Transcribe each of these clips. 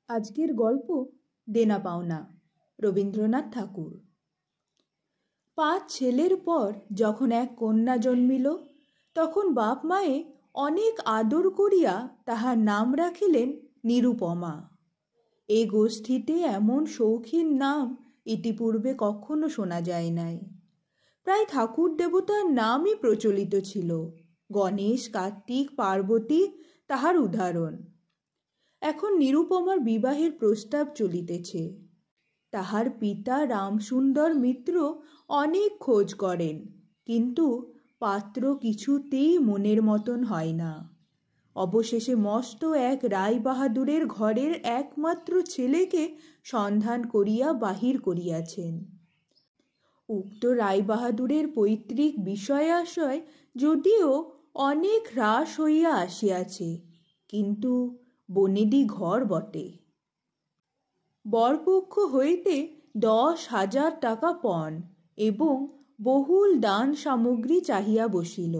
আজকের গল্প দেনা পাওনা, রবীন্দ্রনাথ ঠাকুর। 5 ছেলের পর যখন এক কন্যা জন্মিল, তখন বাপ মায়ে অনেক আদর করিয়া তাহার নাম রাখিলেন নিরুপমা। এই গোষ্ঠীতে এমন শৌখিন নাম ইতিপূর্বে কখনো শোনা যায় নাই। প্রায় ঠাকুর দেবতার নামই প্রচলিত ছিল। গণেশ, কার্তিক, পার্বতী তাহার উদাহরণ। এখন নিরুপমার বিবাহের প্রস্তাব চলিতেছে। তাহার পিতা রামসুন্দর মিত্র অনেক খোঁজ করেন, কিন্তু পাত্র কিছুতেই মনের মতন হয় না। অবশেষে মস্ত এক রায়বাহাদুরের ঘরের একমাত্র ছেলেকে সন্ধান করিয়া বাহির করিয়াছেন। উক্ত রায়বাহাদুরের পৈতৃক বিষয় আশয় যদিও অনেক হ্রাস হইয়া আসিয়াছে, কিন্তু বনেদি ঘর বটে। বরপক্ষ হইতে 10,000 টাকা পণ এবং বহুল দান সামগ্রী চাহিয়া বসিল।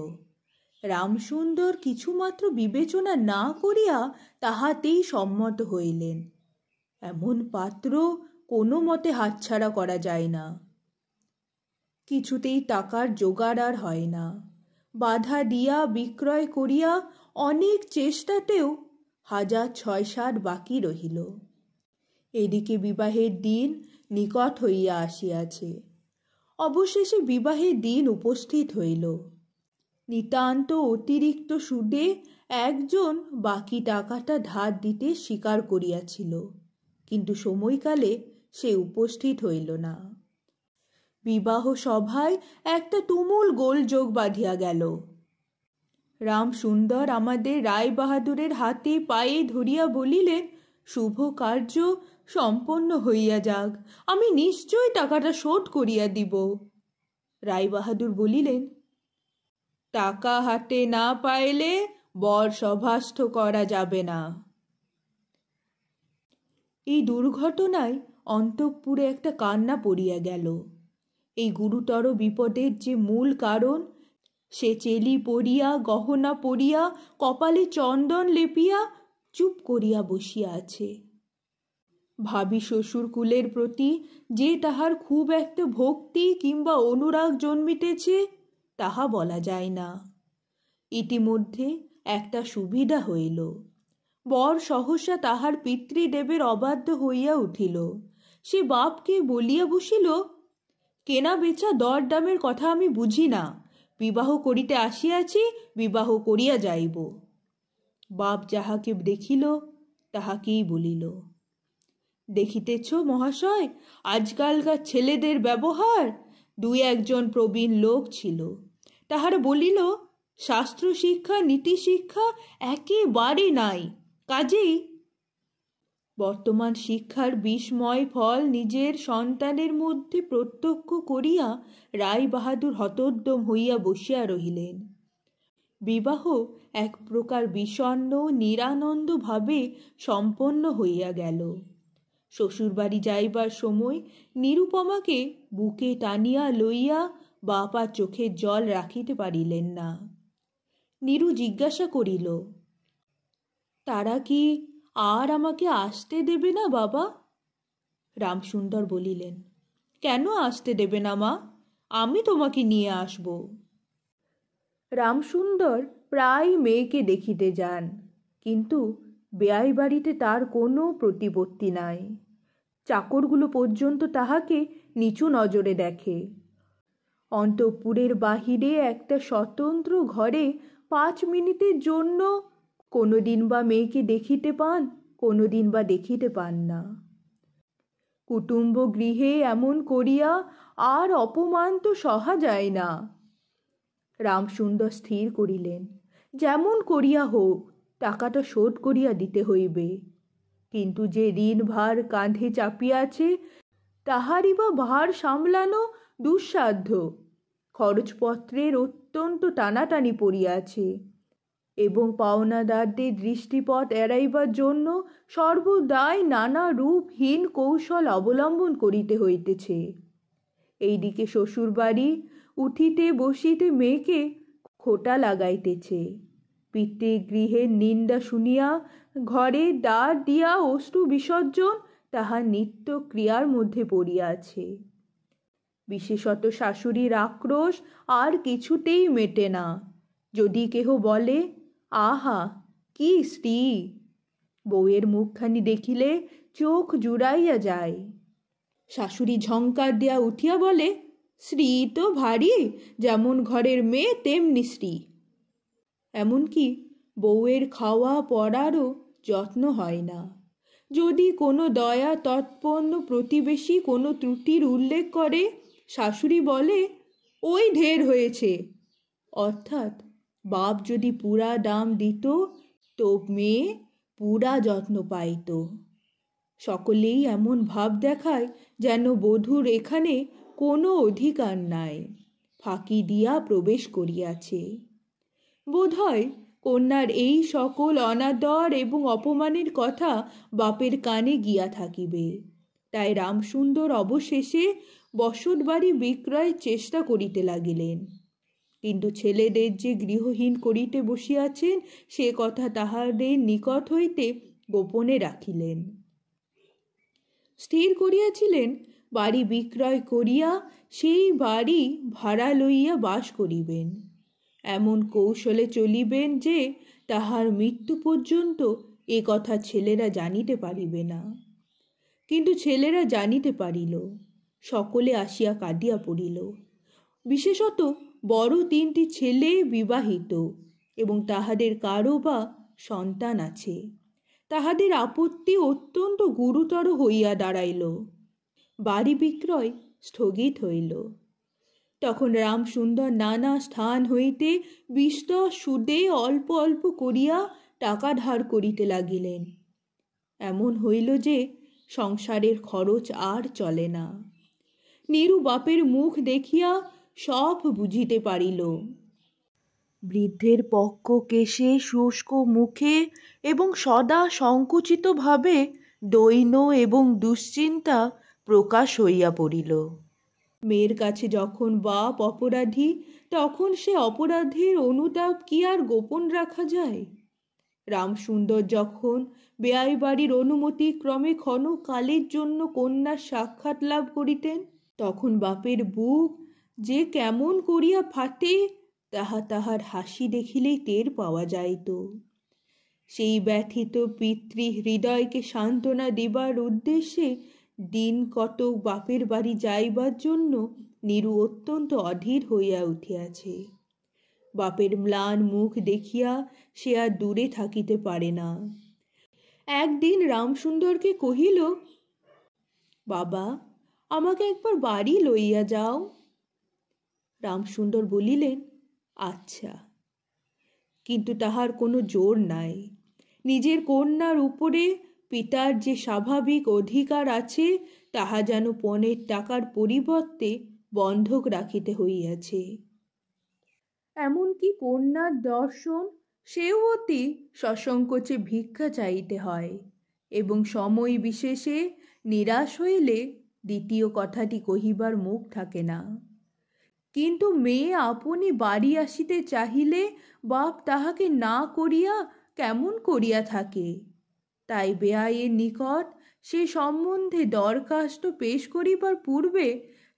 রামসুন্দর কিছুমাত্র বিবেচনা না করিয়া তাহাতেই সম্মত হইলেন। এমন পাত্র কোনো মতে হাতছাড়া করা যায় না। কিছুতেই টাকার জোগাড় আর হয় না। বাধা দিয়া বিক্রয় করিয়া অনেক চেষ্টাতেও 6,7 বাকি রহিল। এদিকে বিবাহের দিন নিকট হইয়া আসিয়াছে। অবশেষে বিবাহের দিন উপস্থিত হইল। নিতান্ত অতিরিক্ত সুদে একজন বাকি টাকাটা ধার দিতে স্বীকার করিয়াছিল, কিন্তু সময়কালে সে উপস্থিত হইল না। বিবাহ সভায় একটা তুমুল গোলযোগ বাঁধিয়া গেল। রামসুন্দর আমাদের রায়বাহাদুরের হাতে পায়ে ধরিয়া বলিলেন, শুভ কার্য সম্পন্ন হইয়া যাক, আমি নিশ্চয় টাকাটা শোধ করিয়া দিব। রায়বাহাদুর বলিলেন, টাকা হাতে না পাইলে বর সভাস্থ করা যাবে না। এই দুর্ঘটনায় অন্তঃপুরে একটা কান্না পড়িয়া গেল। এই গুরুতর বিপদের যে মূল কারণ, সে চেলি পরিয়া, গহনা পরিয়া, কপালে চন্দন লেপিয়া চুপ করিয়া বসিয়া আছে। ভাবি শ্বশুর কুলের প্রতি যে তাহার খুব একটা ভক্তি কিংবা অনুরাগ জন্মিতেছে, তাহা বলা যায় না। ইতিমধ্যে একটা সুবিধা হইল। বর সহসা তাহার পিতৃদেবের অবাধ্য হইয়া উঠিল। সে বাপকে বলিয়া বসিল, কেনা বেচা দরদামের কথা আমি বুঝি না, বিবাহ করিতে আসিয়াছি, বিবাহ করিয়া যাইব। বাপ যাহাকে দেখিল তাহাকেই বলিল, দেখিতেছ মহাশয়, আজকালকার ছেলেদের ব্যবহার। 2-1 প্রবীণ লোক ছিল, তাহারা বলিল, শাস্ত্র শিক্ষা নীতি শিক্ষা একেবারে নাই। কাজেই বর্তমান শিক্ষার বিস্ময় ফল নিজের সন্তানের মধ্যে প্রত্যক্ষ করিয়া রায়বাহাদুর হতোদ্যম হইয়া বসিয়া রহিলেন। বিবাহ এক প্রকার বিষণ্ণ নিরানন্দ ভাবে সম্পন্ন হইয়া গেল। শ্বশুরবাড়ি যাইবার সময় নিরুপমাকে বুকে টানিয়া লইয়া বাপা চোখের জল রাখিতে পারিলেন না। নিরু জিজ্ঞাসা করিল, তারা কি আর আমাকে আসতে দেবে না বাবা? রামসুন্দর বলিলেন, কেন আসতে দেবে না মা? আমি তোমাকে নিয়ে আসব। রামসুন্দর প্রায় মেয়েকে দেখিতে যান, কিন্তু বেয়াই বাড়িতে তার কোনো প্রতিপত্তি নাই। চাকরগুলো পর্যন্ত তাহাকে নিচু নজরে দেখে। অন্তঃপুরের বাহিরে একটা স্বতন্ত্র ঘরে 5 মিনিটের জন্য কোনোদিন বা মেয়েকে দেখিতে পান, কোনোদিন বা দেখিতে পান না। কুটুম্ব গৃহে এমন করিয়া আর অপমান তো সহা যায় না। রামসুন্দর স্থির করিলেন, যেমন করিয়া হোক টাকাটা শোধ করিয়া দিতে হইবে। কিন্তু যে ঋণ ভার কাঁধে চাপিয়াছে, তাহারই বা ভার সামলানো দুঃসাধ্য। খরচপত্রের অত্যন্ত টানাটানি পড়িয়াছে এবং পাওনাদারদের দৃষ্টিপথ এড়াইবার জন্য সর্বদাই নানা রূপহীন কৌশল অবলম্বন করিতে হইতেছে। এইদিকে শ্বশুরবাড়ি উঠিতে বসিতে মেয়েকে খোটা লাগাইতেছে। পিতৃগৃহের নিন্দা শুনিয়া ঘরে দ্বার দিয়া অশ্রু বিসর্জন তাহার নিত্য ক্রিয়ার মধ্যে পড়িয়াছে। বিশেষত শাশুড়ির আক্রোশ আর কিছুতেই মেটে না। যদি কেহ বলে, আহা কি স্ত্রী, বউয়ের মুখখানি দেখিলে চোখ জুড়াইয়া যায়। শাশুড়ি ঝংকার দেয়া উঠিয়া বলে, স্ত্রী তো ভারী, যেমন ঘরের মেয়ে তেমনি স্ত্রী। এমনকি বউয়ের খাওয়া পড়ারও যত্ন হয় না। যদি কোনো দয়া তৎপন্ন প্রতিবেশী কোনো ত্রুটির উল্লেখ করে, শাশুড়ি বলে, ওই ঢের হয়েছে। অর্থাৎ বাপ যদি পুরা দাম দিত তো মেয়ে পুরা যত্ন পাইত। সকলেই এমন ভাব দেখায় যেন বধূর এখানে কোনো অধিকার নাই, ফাঁকি দিয়া প্রবেশ করিয়াছে। বোধহয় কন্যার এই সকল অনাদর এবং অপমানের কথা বাপের কানে গিয়া থাকিবে। তাই রামসুন্দর অবশেষে বসত বাড়ি বিক্রয়ের চেষ্টা করিতে লাগিলেন। কিন্তু ছেলেদের যে গৃহহীন করিতে বসিয়াছেন সে কথা তাহাদের নিকট হইতে গোপনে রাখিলেন। স্থির করিয়াছিলেন বাড়ি বিক্রয় করিয়া সেই বাড়ি ভাড়া লইয়া বাস করিবেন। এমন কৌশলে চলিবেন যে তাহার মৃত্যু পর্যন্ত এ কথা ছেলেরা জানিতে পারিবে না। কিন্তু ছেলেরা জানিতে পারিল, সকলে আসিয়া কাঁদিয়া পড়িল। বিশেষত বড় তিনটি ছেলে বিবাহিত এবং তাহাদের কারো বা সন্তান আছে। তাহাদের আপত্তি অত্যন্ত গুরুতর হইয়া দাঁড়াইল। বাড়ি বিক্রয় স্থগিত হইল। তখন রামসুন্দর নানা স্থান হইতে বিস্তর সুদে অল্প অল্প করিয়া টাকা ধার করিতে লাগিলেন। এমন হইল যে সংসারের খরচ আর চলে না। নীরু বাপের মুখ দেখিয়া সব বুঝিতে পারিল। বৃদ্ধের পক্ক কেশে শুষ্ক মুখে এবং সদা সংকুচিতভাবে দৈন্য এবং দুশ্চিন্তা প্রকাশ হইয়া পড়িল। মেয়ের কাছে যখন বাপ অপরাধী, তখন সে অপরাধের অনুতাপ কি আর গোপন রাখা যায়? রামসুন্দর যখন বেয়াই বাড়ির অনুমতি ক্রমে ক্ষণকালের জন্য কন্যার সাক্ষাৎ লাভ করিতেন, তখন বাপের বুক যে কেমন করিয়া ফাটে তাহা তাহার হাসি দেখিলেই টের পাওয়া যাইত। সেই ব্যথিত পিতৃ হৃদয়কে সান্ত্বনা দেবার উদ্দেশ্যে দিন কতক বাপের বাড়ি যাইবার জন্য নীরু অত্যন্ত অধীর হইয়া উঠিয়াছে। বাপের ম্লান মুখ দেখিয়া সে আর দূরে থাকিতে পারে না। একদিন রামসুন্দরকে কহিল, বাবা, আমাকে একবার বাড়ি লইয়া যাও। রামসুন্দর বলিলেন, আচ্ছা। কিন্তু তাহার কোনো জোর নাই। নিজের কন্যার উপরে পিতার যে স্বাভাবিক অধিকার আছে তাহা যেন পণের টাকার পরিবর্তে বন্ধক রাখিতে হইয়াছে। এমনকি কন্যার দর্শন সেও অতি সসংকোচে ভিক্ষা চাইতে হয় এবং সময় বিশেষে নিরাশ হইলে দ্বিতীয় কথাটি কহিবার মুখ থাকে না। কিন্তু মেয়ে আপনি বাড়ি আসিতে চাহিলে বাপ তাহাকে না করিয়া কেমন করিয়া থাকে। তাই বেয়াইয়ের নিকট সে সম্বন্ধে দরখাস্ত পেশ করিবার পূর্বে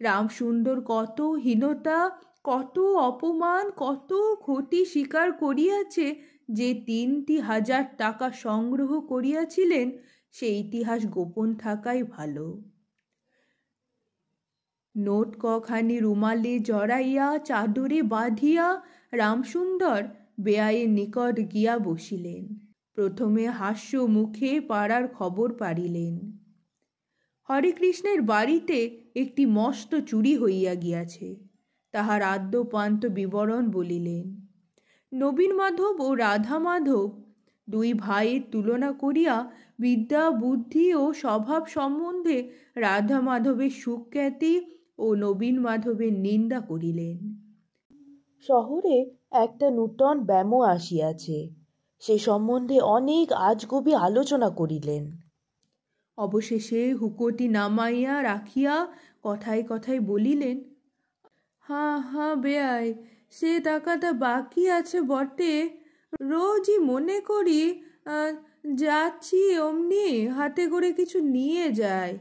রামসুন্দর কত হীনতা, কত অপমান, কত ক্ষতি স্বীকার করিয়াছে যে 3,000 টাকা সংগ্রহ করিয়াছিলেন, সে ইতিহাস গোপন থাকাই ভালো। নোট কখানি রুমালে জড়াইয়া চাদরে বাঁধিয়া রামসুন্দর বেয়াইয়ের নিকট গিয়া বসিলেন। প্রথমে হাস্য মুখে পাড়ার খবর পাড়িলেন। হরেকৃষ্ণের বাড়িতে একটি মস্ত চুরি হইয়া গিয়াছে, তাহার আদ্যপান্ত বিবরণ বলিলেন। নবীন মাধব ও রাধা মাধব দুই ভাইয়ের তুলনা করিয়া বিদ্যা, বুদ্ধি ও স্বভাব সম্বন্ধে রাধা মাধবের সুখ্যাতি ও নবীন মাধবের নিন্দা করিলেন। শহরে একটা নূতন ব্যামো আসিয়াছে, সে সম্বন্ধে অনেক আজগুবি আলোচনা করিলেন। অবশেষে হুকোটি নামাইয়া রাখিয়া কথায় কথায় বলিলেন, হ্যাঁ বেয়াই, সে টাকাটা বাকি আছে বটে। রোজই মনে করি যাচ্ছি অমনি হাতে করে কিছু নিয়ে যায়,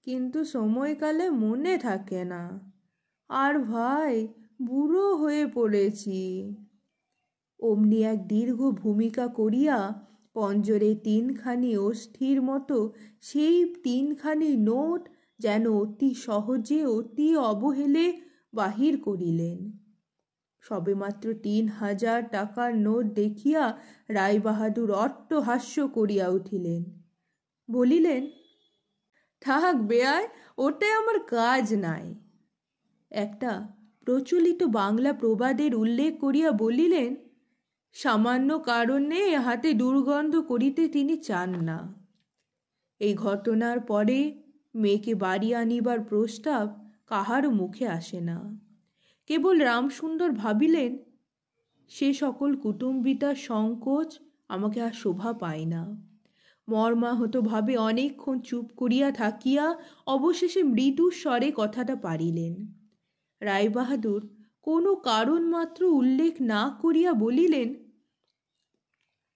কিন্তু সময়কালে মনে থাকে না। আর ভাই, বুড়ো হয়ে পড়েছি। অমনি এক দীর্ঘ ভূমিকা করিয়া পঞ্জরে তিনখানি অস্থির মতো সেই তিনখানি নোট যেন অতি সহজে অতি অবহেলে বাহির করিলেন। সবেমাত্র ৩,০০০ টাকার নোট দেখিয়া রায়বাহাদুর অট্টহাস্য করিয়া উঠিলেন। বলিলেন, থাক বেয়াই, ওতে আমার কাজ নাই। একটা প্রচলিত বাংলা প্রবাদের উল্লেখ করিয়া বলিলেন, সামান্য কারণে হাতে দুর্গন্ধ করিতে তিনি চান না। এই ঘটনার পরে মেয়েকে বাড়ি আনিবার প্রস্তাব কাহারও মুখে আসে না। কেবল রামসুন্দর ভাবিলেন, সে সকল কুটুম্বিতার সংকোচ আমাকে আর শোভা পায় না। মর্মাহতভাবে অনেকক্ষণ চুপ করিয়া থাকিয়া অবশেষে মৃদু স্বরে কথাটা পারিলেন। রায়বাহাদুর কোনো কারণ মাত্র উল্লেখ না করিয়া বলিলেন,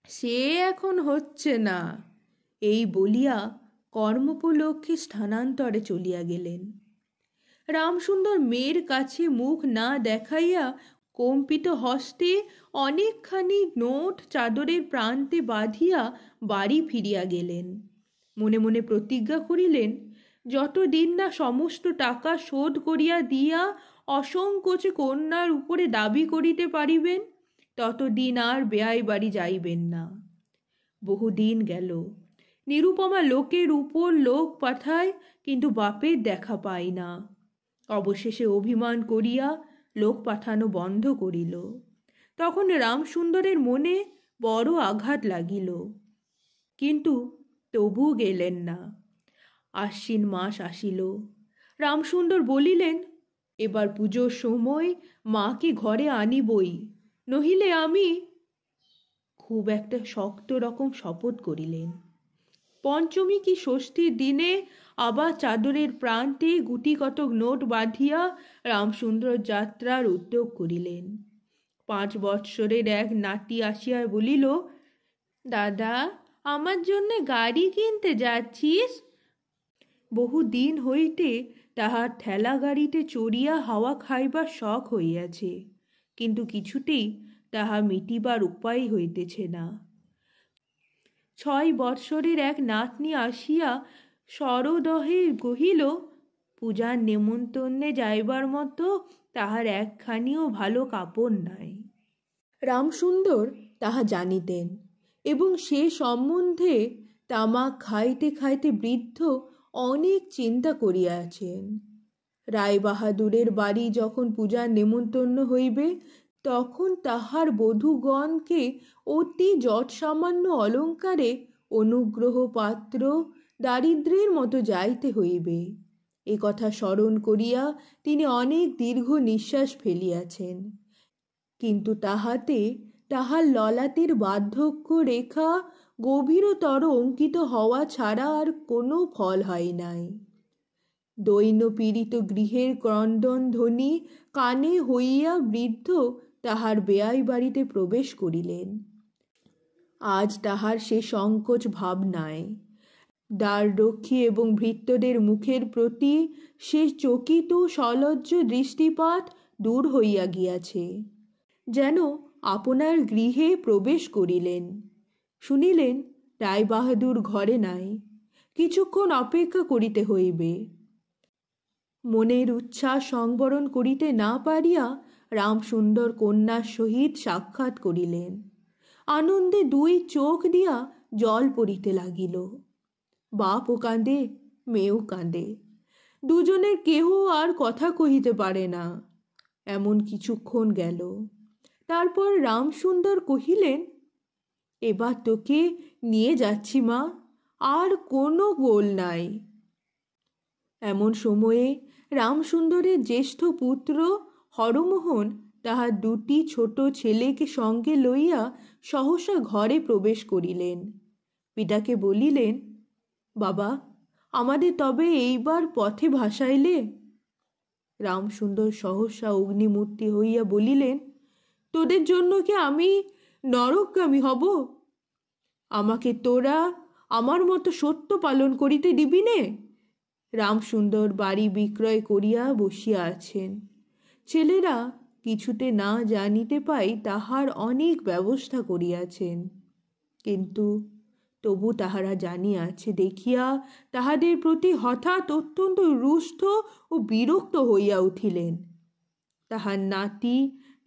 সে এখন হচ্ছে না, এই বলিয়া কর্মোপলক্ষে স্থানান্তরে চলিয়া গেলেন। রামসুন্দর মেয়ের কাছে মুখ না দেখাইয়া কম্পিত হস্তে অনেকখানি নোট চাদরের প্রান্তে বাঁধিয়া বাড়ি ফিরিয়া গেলেন। মনে মনে প্রতিজ্ঞা করিলেন, যতদিন না সমস্ত টাকা শোধ করিয়া দিয়া অসংকোচে কন্যার উপরে দাবি করিতে পারিবেন, ততদিন আর বেয়াই বাড়ি যাইবেন না। বহুদিন গেল, নিরুপমা লোকের উপর লোক পাঠায়, কিন্তু বাপের দেখা পায় না। অবশেষে অভিমান করিয়া লোক পাঠানো বন্ধ করিল। তখন রামসুন্দরের মনে বড় আঘাত লাগিল, কিন্তু তবু গেলেন না। আশ্বিন মাস আসিল। রামসুন্দর বলিলেন, এবার পুজোর সময় মাকে ঘরে আনিবই, নহিলে আমি। খুব একটা শক্ত রকম শপথ করিলেন। পঞ্চমী কি ষষ্ঠীর দিনে আবার চাদরের প্রান্তে গুটি কতক নোট বাঁধিয়া রামসুন্দর যাত্রার উদ্যোগ করিলেন। 5 বৎসরের এক নাতি আসিয়া বলিল, দাদা, আমার জন্য গাড়ি কিনতে যাচ্ছিস? বহুদিন হইতে তাহার ঠেলা গাড়িতে চড়িয়া হাওয়া খাইবার শখ হইয়াছে, কিন্তু কিছুতেই তাহা মিটিবার উপায় হইতেছে না। 6 বৎসরের এক নাতনি আসিয়া সরদহে কহিল, পূজার নেমন্তন্নে যাইবার মতো তাহার একখানিও ভালো কাপড় নাই। রামসুন্দর তাহা জানিতেন এবং সে সম্বন্ধে তামাক খাইতে খাইতে বৃদ্ধ অনেক চিন্তা করিয়াছেন। রায়বাহাদুরের বাড়ি যখন পূজার নেমন্তন্ন হইবে, তখন তাহার বধূগণকে অতি যৎসামান্য অলঙ্কারে অনুগ্রহ পাত্র দারিদ্র্যের মতো যাইতে হইবে। এ কথা স্মরণ করিয়া তিনি অনেক দীর্ঘ নিঃশ্বাস ফেলিয়াছেন, কিন্তু তাহাতে তাহার ললাটের বার্ধক্য রেখা গভীরতর অঙ্কিত হওয়া ছাড়া আর কোনো ফল হয় নাই। দৈন্য পীড়িত গৃহের ক্রন্দন ধ্বনি কানে হইয়া বৃদ্ধ তাহার বেয়াই বাড়িতে প্রবেশ করিলেন। আজ তাহার সে সংকোচ ভাব নাই। দ্বাররক্ষী এবং ভৃত্যদের মুখের প্রতি সে চকিত সলজ্জ দৃষ্টিপাত দূর হইয়া গিয়াছে। যেন আপনার গৃহে প্রবেশ করিলেন। শুনিলেন রায়বাহাদুর ঘরে নাই, কিছুক্ষণ অপেক্ষা করিতে হইবে। মনের উচ্ছ্বাস সংবরণ করিতে না পারিয়া রামসুন্দর কন্যার সহিত সাক্ষাৎ করিলেন। আনন্দে 2 চোখ দিয়া জল পড়িতে লাগিল। বাপও কাঁদে, মেয়েও কাঁদে। দুজনের কেহ আর কথা কহিতে পারে না। এমন কিছুক্ষণ গেল। তারপর রামসুন্দর কহিলেন, এবার তোকে নিয়ে যাচ্ছি মা, আর কোনো গোল নাই। এমন সময়ে রামসুন্দরের জ্যেষ্ঠ পুত্র হরমোহন তাহার 2টি ছোট ছেলেকে সঙ্গে লইয়া সহসা ঘরে প্রবেশ করিলেন। পিতাকে বলিলেন, বাবা, আমাদের তবে এইবার পথে ভাসাইলে? রামসুন্দর সহসা অগ্নিমূর্তি হইয়া বলিলেন, তোদের জন্য কি আমি নরকগামী হব? আমাকে তোরা আমার মতো সত্য পালন করিতে দিবি নে? রামসুন্দর বাড়ি বিক্রয় করিয়া বসিয়া আছেন। ছেলেরা কিছুতে না জানিতে পাই তাহার অনেক ব্যবস্থা করিয়াছেন, কিন্তু তবু তাহারা জানিয়াছে দেখিয়া তাহাদের প্রতি হঠাৎ অত্যন্ত রুষ্ট ও বিরক্ত হইয়া উঠিলেন। তাহার নাতি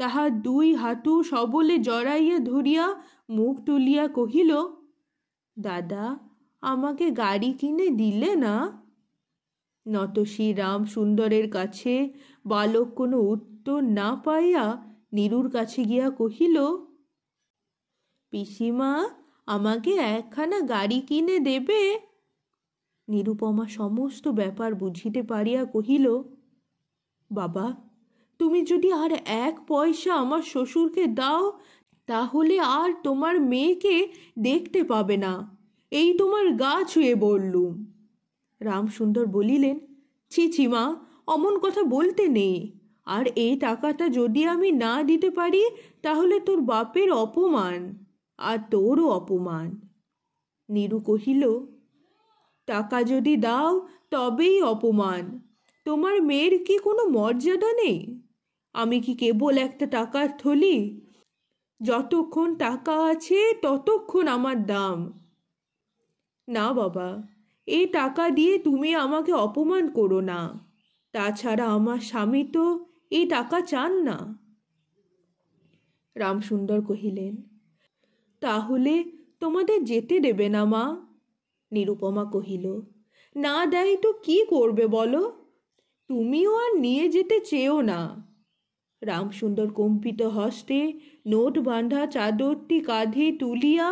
তাহার দুই হাঁটু সবলে জড়াইয়া ধরিয়া মুখ তুলিয়া কহিল, দাদা, আমাকে গাড়ি কিনে দিলে না? নতশী রামসুন্দরের কাছে বালক কোনো উত্তর না পাইয়া নীরুর কাছে গিয়া কহিল, পিসিমা, আমাকে একখানা গাড়ি কিনে দেবে? নিরুপমা সমস্ত ব্যাপার বুঝিতে পারিয়া কহিল, বাবা, তুমি যদি আর 1 পয়সা আমার শ্বশুরকে দাও তাহলে আর তোমার মেয়েকে দেখতে পাবে না, এই তোমার গা ছুঁয়ে বললুম। রামসুন্দর বলিলেন, ছি ছি মা, অমন কথা বলতে নেই। আর এই টাকাটা যদি আমি না দিতে পারি তাহলে তোর বাপের অপমান, আর তোরও অপমান। নীরু কহিল, টাকা যদি দাও তবেই অপমান। তোমার মেয়ের কি কোনো মর্যাদা নেই? আমি কি কেবল একটা টাকার থলি? যতক্ষণ টাকা আছে ততক্ষণ আমার দাম। না বাবা, এই টাকা দিয়ে তুমি আমাকে অপমান করো না। তাছাড়া আমার স্বামী তো এই টাকা চান না। রামসুন্দর কহিলেন, তাহলে তোমাদের যেতে দেবে না মা? নিরুপমা কহিল, না দেয় তো কি করবে বলো? তুমিও আর নিয়ে যেতে চেয়েও না। রামসুন্দর কম্পিত হস্তে নোট বাঁধা চাদরটি কাঁধে তুলিয়া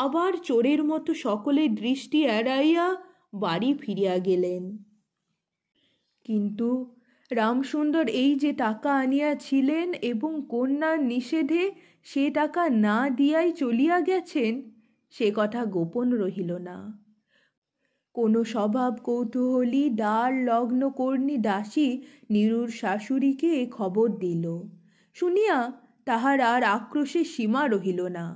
আবার চোরের মতো সকলের দৃষ্টি এড়াইয়া বাড়ি ফিরিয়া গেলেন। কিন্তু রামসুন্দর এই যে টাকা আনিয়াছিলেন এবং কন্যার নিষেধে সে টাকা না দিয়াই চলিয়া গেছেন, সে কথা গোপন রহিল না। কোনো স্বভাব কৌতূহলী দ্বার লগ্ন কর্ণী দাসী নীরুর শাশুড়িকে এ খবর দিল। শুনিয়া তাহার আর আক্রোশের সীমা রহিল না।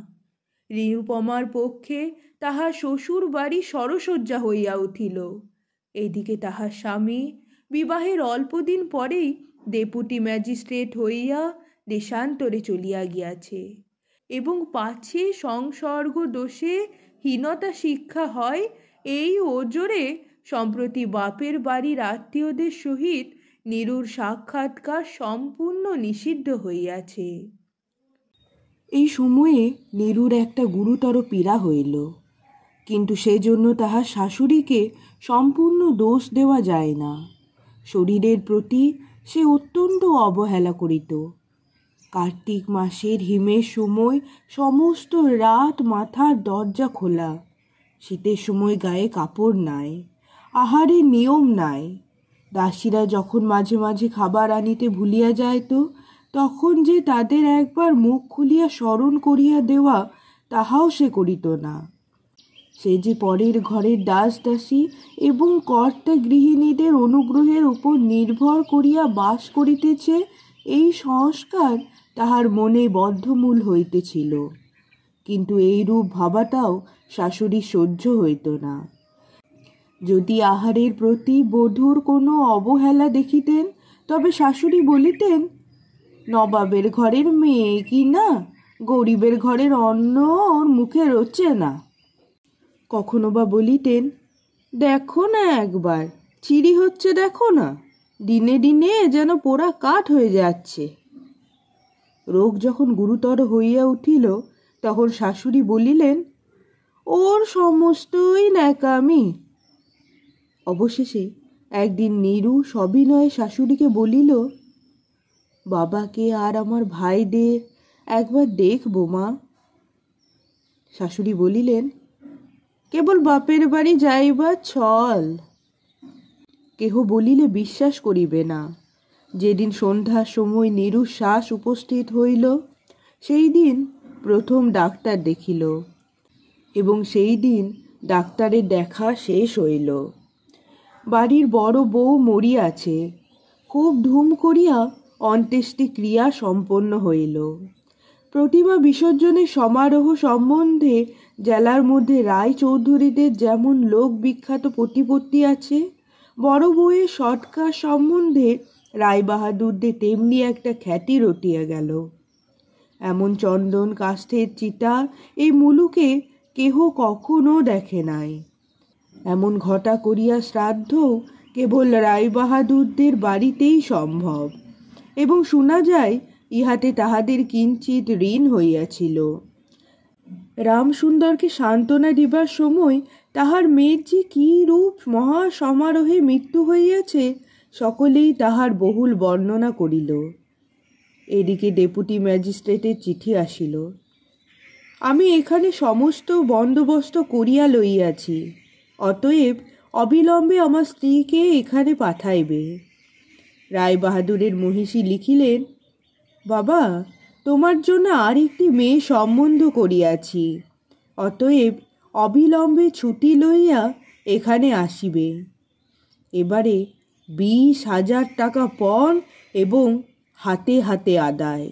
নিরুপমার পক্ষে তাহার শ্বশুর বাড়ি সরসজ্জা হইয়া উঠিল। এদিকে তাহার স্বামী বিবাহের অল্পদিন পরেই ডেপুটি ম্যাজিস্ট্রেট হইয়া দেশান্তরে চলিয়া গিয়াছে, এবং পাছে সংসর্গ দোষে হীনতা শিক্ষা হয় এই ওজোরে সম্প্রতি বাপের বাড়ির আত্মীয়দের সহিত নীরুর সাক্ষাৎকার সম্পূর্ণ নিষিদ্ধ হইয়াছে। এই সময়ে নীরুর একটা গুরুতর পীড়া হইল, কিন্তু সেজন্য তাহার শাশুড়িকে সম্পূর্ণ দোষ দেওয়া যায় না। শরীরের প্রতি সে অত্যন্ত অবহেলা করিত। কার্তিক মাসের হিমের সময় সমস্ত রাত মাথার দরজা খোলা, শীতের সময় গায়ে কাপড় নাই, আহারের নিয়ম নাই। দাসীরা যখন মাঝে মাঝে খাবার আনিতে ভুলিয়া যাইত, তখন যে তাদের একবার মুখ খুলিয়া স্মরণ করিয়া দেওয়া, তাহাও সে করিত না। সে যে পরের ঘরের দাস দাসী এবং কর্তা গৃহিণীদের অনুগ্রহের উপর নির্ভর করিয়া বাস করিতেছে, এই সংস্কার তাহার মনে বদ্ধমূল হইতেছিল। কিন্তু এইরূপ ভাবাটাও শাশুড়ি সহ্য হইত না। যদি আহারের প্রতি বধূর কোনো অবহেলা দেখিতেন, তবে শাশুড়ি বলিতেন, নবাবের ঘরের মেয়ে কি না, গরিবের ঘরের অন্ন ওর মুখে রোচে না। কখনো বা বলিতেন, দেখো না একবার চিড়ি হচ্ছে, দেখো না, দিনে দিনে যেন পোড়া কাঠ হয়ে যাচ্ছে। রোগ যখন গুরুতর হইয়া উঠিল, তখন শাশুড়ি বলিলেন, ওর সমস্তই ন্যাকামি। অবশেষে একদিন নীরু সবিনয়ে শাশুড়িকে বলিল, বাবাকে আর আমার ভাইদের একবার দেখবো মা। শাশুড়ি বলিলেন, কেবল বাপের বাড়ি যাইবার ছল। কেহ বলিলে বিশ্বাস করিবে না। যেদিন সন্ধ্যার সময় নীরুর শ্বাস উপস্থিত হইল, সেই দিন প্রথম ডাক্তার দেখিল, এবং সেই দিন ডাক্তারের দেখা শেষ হইল। বাড়ির বড় বউ মরিয়াছে। খুব ধুম করিয়া অন্ত্যেষ্টি ক্রিয়া সম্পন্ন হইল। প্রতিমা বিসর্জনের সমারোহ সম্বন্ধে জেলার মধ্যে রায়চৌধুরীদের যেমন লোক বিখ্যাত প্রতিপত্তি আছে, বড় বউয়ের সৎকার সম্বন্ধে রায়বাহাদুরদের তেমনি একটা খ্যাতি রটিয়া গেল। এমন চন্দন কাষ্ঠের চিতা এই মুলুকে কেহ কখনো দেখে নাই। এমন ঘটা করিয়া শ্রাদ্ধ কেবল রায়বাহাদুরদের বাড়িতেই সম্ভব, এবং শোনা যায় ইহাতে তাহাদের কিঞ্চিত ঋণ হইয়াছিল। রামসুন্দরকে সান্ত্বনা দিবার সময় তাহার মেয়ের যে কী রূপ মহা সমারোহে মৃত্যু হইয়াছে সকলেই তাহার বহুল বর্ণনা করিল। এদিকে ডেপুটি ম্যাজিস্ট্রেটের চিঠি আসিল। আমি এখানে সমস্ত বন্দোবস্ত করিয়া লইয়াছি, অতএব অবিলম্বে আমার স্ত্রীকে এখানে পাঠাইবে। রায়বাহাদুরের মহিষী লিখিলেন, বাবা, তোমার জন্য আর একটি মেয়ে সম্বন্ধ করিয়াছি, অতএব অবিলম্বে ছুটি লইয়া এখানে আসিবে। এবারে 20,000 টাকা পণ এবং হাতে হাতে আদায়।